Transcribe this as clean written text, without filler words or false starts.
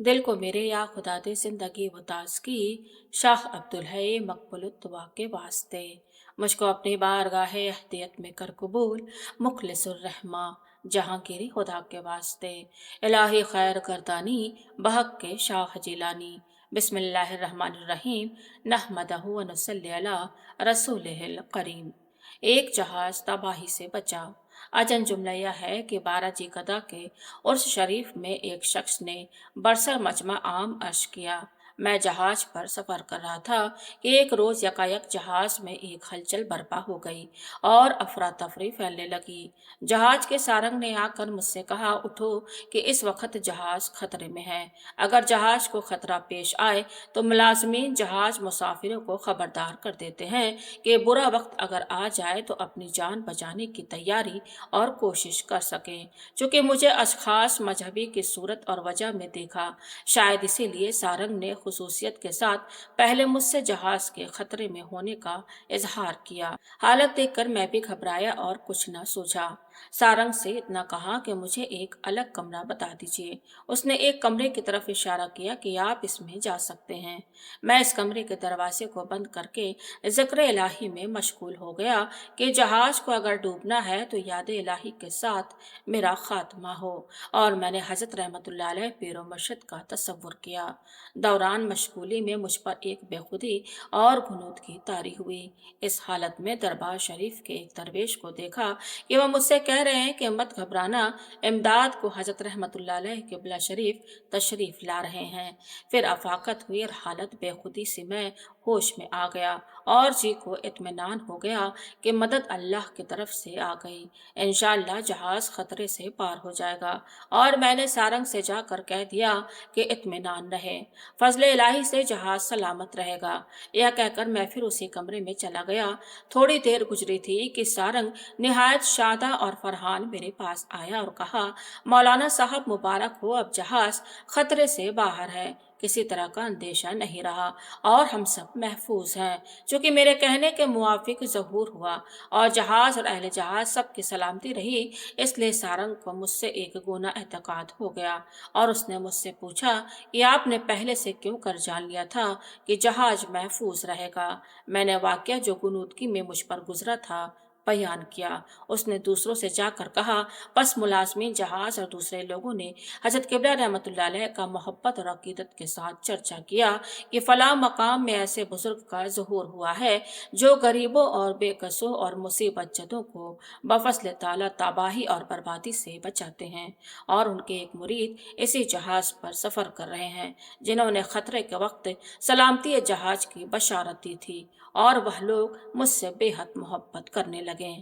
दिल को मेरे या खुदा दे जिंदगी वतास की, शाह अब्दुल है मकबुल दुआ के वास्ते। मुझको अपनी बारगाह अहदियत में कर कबूल, मुखलिसुर रहमा जहांगीरी खुदा के वास्ते। इलाही खैर करदानी बहक के शाह जिलानी। बिस्मिल्लाहिर्रहमानिर्रहीम, नहमदहु व नुसल्ली अला रसूलिहिल करीम। एक जहाज तबाही से बचा। अजन जुमला यह है कि बाराजी गदा के उर्स शरीफ में एक शख्स ने बरसर मजमा आम अर्श किया। मैं जहाज पर सफर कर रहा था कि एक रोज यकायक जहाज में एक हलचल बर्पा हो गई और अफरा तफरी फैलने लगी। जहाज के सारंग ने आकर मुझसे कहा, उठो कि इस वक्त जहाज खतरे में है। अगर जहाज को खतरा पेश आए तो मुलाजमीन जहाज मुसाफिरों को खबरदार कर देते हैं कि बुरा वक्त अगर आ जाए तो अपनी जान बचाने की तैयारी और कोशिश कर सकें। चूंकि मुझे अशखास मजहबी की सूरत और वजह में देखा, शायद इसीलिए सारंग ने खुसूसियत के साथ पहले मुझसे जहाज के खतरे में होने का इजहार किया। हालत देखकर मैं भी घबराया और कुछ न सूझा। सारंग से इतना कहा कि मुझे एक अलग कमरा बता दीजिए। उसने एक कमरे की तरफ इशारा किया कि आप इसमें जा सकते हैं। मैं इस कमरे के दरवाजे को बंद करके जिक्र इलाही में मशगूल हो गया कि जहाज को अगर डूबना है तो याद इलाही के साथ मेरा खात्मा हो, और मैंने हजरत रहमतुल्लाह अलैह पीरो मुर्शिद का तसव्वुर किया। दौरान मशगूली में मुझ पर एक बेखुदी और घुनूद की तारी हुई। इस हालत में दरबार शरीफ के एक दरवेश को देखा कि वह मुझसे कह रहे हैं कि मत घबराना, इमदाद को हजरत रहमतुल्लाह अलैह किबला शरीफ तशरीफ ला रहे हैं। फिर अफाकत हुई और हालत बेखुदी से मैं होश में आ गया और जी को इत्मीनान हो गया कि मदद अल्लाह की तरफ से आ गई। इंशाअल्लाह जहाज खतरे से पार हो जाएगा। और मैंने सारंग से जाकर कह दिया कि इत्मीनान रहे, फजल इलाही से जहाज सलामत रहेगा। यह कहकर मैं फिर उसी कमरे में चला गया। थोड़ी देर गुजरी थी कि सारंग निहायत शादा और फरहान मेरे पास आया और कहा, मौलाना साहब मुबारक हो, अब जहाज खतरे से बाहर है, किसी तरह का अंदेशा नहीं रहा और हम सब महफूज हैं। चूंकि मेरे कहने के मुआफिक ज़हूर हुआ और जहाज और अहले जहाज सब की सलामती रही, इसलिए सारंग को मुझसे एक गुना एतकाद हो गया और उसने मुझसे पूछा कि आपने पहले से क्यों कर जान लिया था कि जहाज महफूज रहेगा। मैंने वाकया जो गुनूदगी में मुझ पर गुजरा था बयान किया। उसने दूसरों से जाकर कहा, बस मुलाजमीन जहाज और दूसरे लोगों ने हजरत किबला रहमतुल्लाह अलैह का मोहब्बत और अकीदत के साथ चर्चा किया कि फला मकाम में ऐसे बुजुर्ग का ज़हूर हुआ है जो गरीबों और बेकसों और मुसीबत जदों को बफसल ताला तबाही और बर्बादी से बचाते हैं, और उनके एक मुरीद इसी जहाज पर सफ़र कर रहे हैं जिन्होंने खतरे के वक्त सलामती जहाज की बशारत दी थी, और वह लोग मुझसे बेहद मोहब्बत करने लगे।